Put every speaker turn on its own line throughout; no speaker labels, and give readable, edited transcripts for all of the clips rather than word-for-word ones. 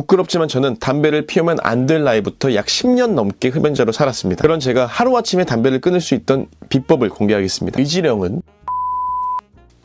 부끄럽지만 저는 담배를 피우면 안 될 나이부터 약 10년 넘게 흡연자로 살았습니다. 그런 제가 하루아침에 담배를 끊을 수 있던 비법을 공개하겠습니다. 의지령은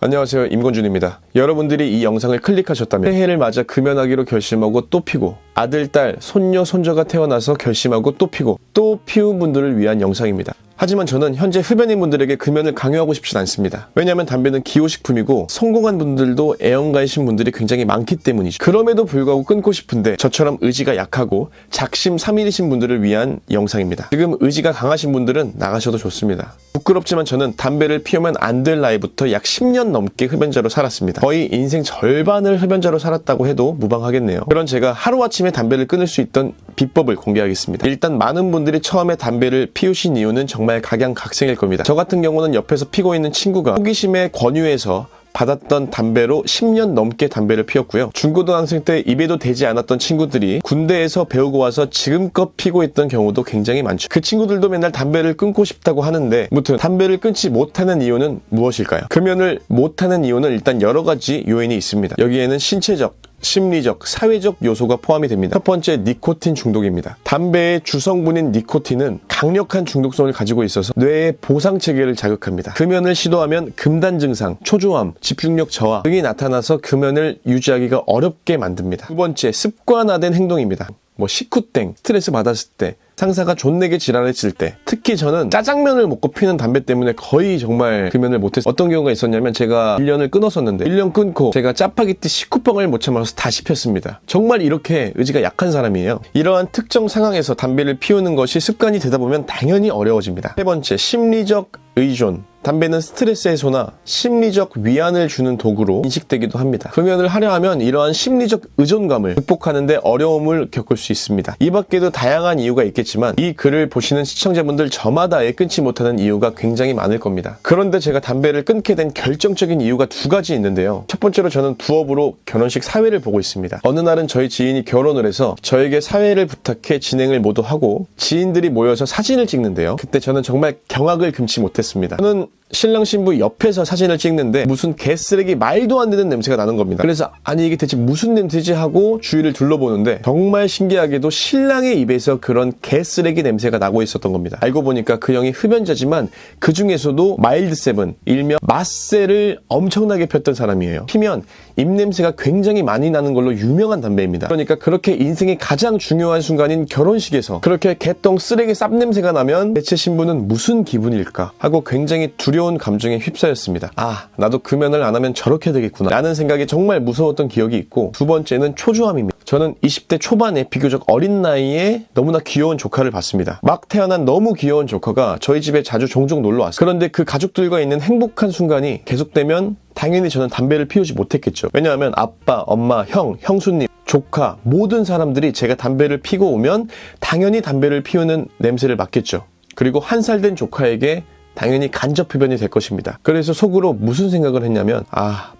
안녕하세요, 임건준입니다. 여러분들이 이 영상을 클릭하셨다면 새해를 맞아 금연하기로 결심하고 또 피고 아들, 딸, 손녀, 손자가 태어나서 결심하고 또 피고 또 피운 분들을 위한 영상입니다. 하지만 저는 현재 흡연인 분들에게 금연을 강요하고 싶진 않습니다. 왜냐하면 담배는 기호식품이고 성공한 분들도 애연가이신 분들이 굉장히 많기 때문이죠. 그럼에도 불구하고 끊고 싶은데 저처럼 의지가 약하고 작심삼일이신 분들을 위한 영상입니다. 지금 의지가 강하신 분들은 나가셔도 좋습니다. 부끄럽지만 저는 담배를 피우면 안 될 나이부터 약 10년 넘게 흡연자로 살았습니다. 거의 인생 절반을 흡연자로 살았다고 해도 무방하겠네요. 그런 제가 하루아침에 담배를 끊을 수 있던 비법을 공개하겠습니다. 일단 많은 분들이 처음에 담배를 피우신 이유는 정말 각양각색일 겁니다. 저 같은 경우는 옆에서 피고 있는 친구가 호기심에 권유해서 받았던 담배로 10년 넘게 담배를 피웠고요. 중고등학생 때 입에도 대지 않았던 친구들이 군대에서 배우고 와서 지금껏 피고 있던 경우도 굉장히 많죠. 그 친구들도 맨날 담배를 끊고 싶다고 하는데 무튼 담배를 끊지 못하는 이유는 무엇일까요? 금연을 못하는 이유는 일단 여러 가지 요인이 있습니다. 여기에는 신체적, 심리적, 사회적 요소가 포함이 됩니다. 첫 번째, 니코틴 중독입니다. 담배의 주성분인 니코틴은 강력한 중독성을 가지고 있어서 뇌의 보상체계를 자극합니다. 금연을 시도하면 금단 증상, 초조함, 집중력 저하 등이 나타나서 금연을 유지하기가 어렵게 만듭니다. 두 번째, 습관화된 행동입니다. 식후땡, 스트레스 받았을 때, 상사가 존내게 지랄했을 때, 특히 저는 짜장면을 먹고 피는 담배 때문에 거의 정말 금연을 못했어요. 어떤 경우가 있었냐면 제가 1년을 끊었었는데 1년 끊고 제가 짜파게티 식후병을 못 참아서 다시 폈습니다. 정말 이렇게 의지가 약한 사람이에요. 이러한 특정 상황에서 담배를 피우는 것이 습관이 되다 보면 당연히 어려워집니다. 세 번째, 심리적 의존. 담배는 스트레스 해소나 심리적 위안을 주는 도구로 인식되기도 합니다. 금연을 하려 하면 이러한 심리적 의존감을 극복하는데 어려움을 겪을 수 있습니다. 이 밖에도 다양한 이유가 있겠지만 이 글을 보시는 시청자분들 저마다의 끊지 못하는 이유가 굉장히 많을 겁니다. 그런데 제가 담배를 끊게 된 결정적인 이유가 두 가지 있는데요. 첫 번째로 저는 부업으로 결혼식 사회를 보고 있습니다. 어느 날은 저희 지인이 결혼을 해서 저에게 사회를 부탁해 진행을 모두 하고 지인들이 모여서 사진을 찍는데요. 그때 저는 정말 경악을 금치 못했습니다. 저는 신랑 신부 옆에서 사진을 찍는데 무슨 개쓰레기 말도 안 되는 냄새가 나는 겁니다. 그래서 아니 이게 대체 무슨 냄새지 하고 주위를 둘러보는데 정말 신기하게도 신랑의 입에서 그런 개쓰레기 냄새가 나고 있었던 겁니다. 알고 보니까 그 형이 흡연자지만 그 중에서도 마일드 세븐, 일명 맛세를 엄청나게 폈던 사람이에요. 피면 입냄새가 굉장히 많이 나는 걸로 유명한 담배입니다. 그러니까 그렇게 인생의 가장 중요한 순간인 결혼식에서 그렇게 개똥 쓰레기 쌉냄새가 나면 대체 신부는 무슨 기분일까 하고 굉장히 두려운 감정에 휩싸였습니다. 아, 나도 금연을 안 하면 저렇게 되겠구나 라는 생각이 정말 무서웠던 기억이 있고, 두 번째는 초조함입니다. 저는 20대 초반에 비교적 어린 나이에 너무나 귀여운 조카를 봤습니다. 막 태어난 너무 귀여운 조카가 저희 집에 자주 종종 놀러 왔어요. 그런데 그 가족들과 있는 행복한 순간이 계속되면 당연히 저는 담배를 피우지 못했겠죠. 왜냐하면 아빠, 엄마, 형, 형수님, 조카 모든 사람들이 제가 담배를 피고 오면 당연히 담배를 피우는 냄새를 맡겠죠. 그리고 한 살 된 조카에게 당연히 간접 흡연이 될 것입니다. 그래서 속으로 무슨 생각을 했냐면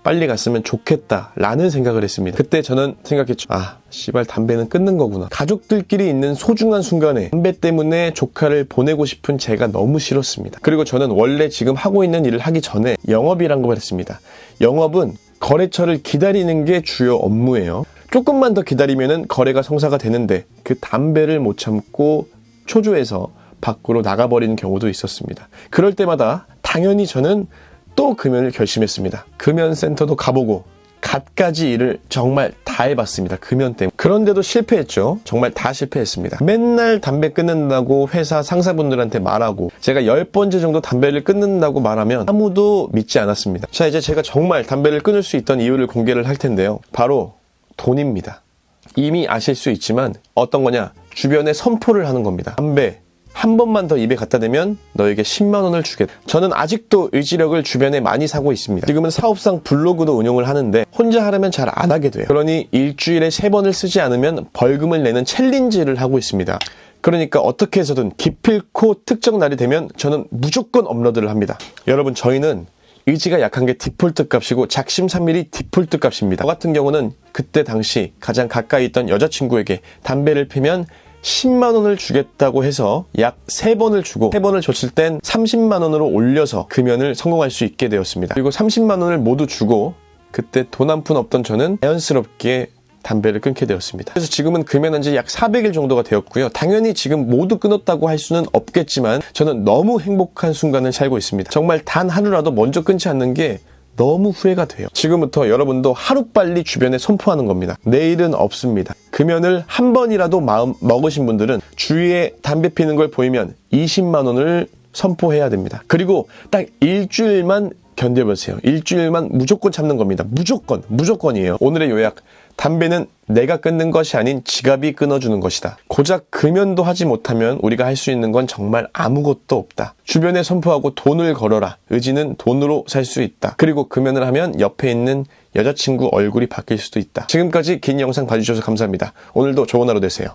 빨리 갔으면 좋겠다 라는 생각을 했습니다. 그때 저는 생각했죠. 씨발 담배는 끊는 거구나. 가족들끼리 있는 소중한 순간에 담배 때문에 조카를 보내고 싶은 제가 너무 싫었습니다. 그리고 저는 원래 지금 하고 있는 일을 하기 전에 영업이란 걸 했습니다. 영업은 거래처를 기다리는 게 주요 업무예요. 조금만 더 기다리면은 거래가 성사가 되는데 그 담배를 못 참고 초조해서 밖으로 나가버리는 경우도 있었습니다. 그럴 때마다 당연히 저는 또 금연을 결심했습니다. 금연센터도 가보고 갖가지 일을 정말 다 해봤습니다. 금연 때문에. 그런데도 실패했죠. 정말 다 실패했습니다. 맨날 담배 끊는다고 회사 상사분들한테 말하고 제가 10번째 정도 담배를 끊는다고 말하면 아무도 믿지 않았습니다. 자, 이제 제가 정말 담배를 끊을 수 있던 이유를 공개를 할 텐데요. 바로 돈입니다. 이미 아실 수 있지만 어떤 거냐? 주변에 선포를 하는 겁니다. 담배 한 번만 더 입에 갖다 대면 너에게 10만 원을 주겠다. 저는 아직도 의지력을 주변에 많이 사고 있습니다. 지금은 사업상 블로그도 운영을 하는데 혼자 하려면 잘 안 하게 돼요. 그러니 일주일에 3번을 쓰지 않으면 벌금을 내는 챌린지를 하고 있습니다. 그러니까 어떻게 해서든 기필코 특정 날이 되면 저는 무조건 업로드를 합니다. 여러분, 저희는 의지가 약한 게 디폴트 값이고 작심삼일이 디폴트 값입니다. 저 같은 경우는 그때 당시 가장 가까이 있던 여자친구에게 담배를 피면 10만 원을 주겠다고 해서 약 3번을 주고 3번을 줬을 땐 30만 원으로 올려서 금연을 성공할 수 있게 되었습니다. 그리고 30만 원을 모두 주고 그때 돈 한 푼 없던 저는 자연스럽게 담배를 끊게 되었습니다. 그래서 지금은 금연한 지 약 400일 정도가 되었고요. 당연히 지금 모두 끊었다고 할 수는 없겠지만 저는 너무 행복한 순간을 살고 있습니다. 정말 단 하루라도 먼저 끊지 않는 게 너무 후회가 돼요. 지금부터 여러분도 하루빨리 주변에 선포하는 겁니다. 내일은 없습니다. 금연을 한 번이라도 마음 먹으신 분들은 주위에 담배 피는 걸 보이면 20만 원을 선포해야 됩니다. 그리고 딱 일주일만 견뎌보세요. 일주일만 무조건 참는 겁니다. 무조건이에요. 오늘의 요약. 담배는 내가 끊는 것이 아닌 지갑이 끊어주는 것이다. 고작 금연도 하지 못하면 우리가 할 수 있는 건 정말 아무것도 없다. 주변에 선포하고 돈을 걸어라. 의지는 돈으로 살 수 있다. 그리고 금연을 하면 옆에 있는 여자친구 얼굴이 바뀔 수도 있다. 지금까지 긴 영상 봐주셔서 감사합니다. 오늘도 좋은 하루 되세요.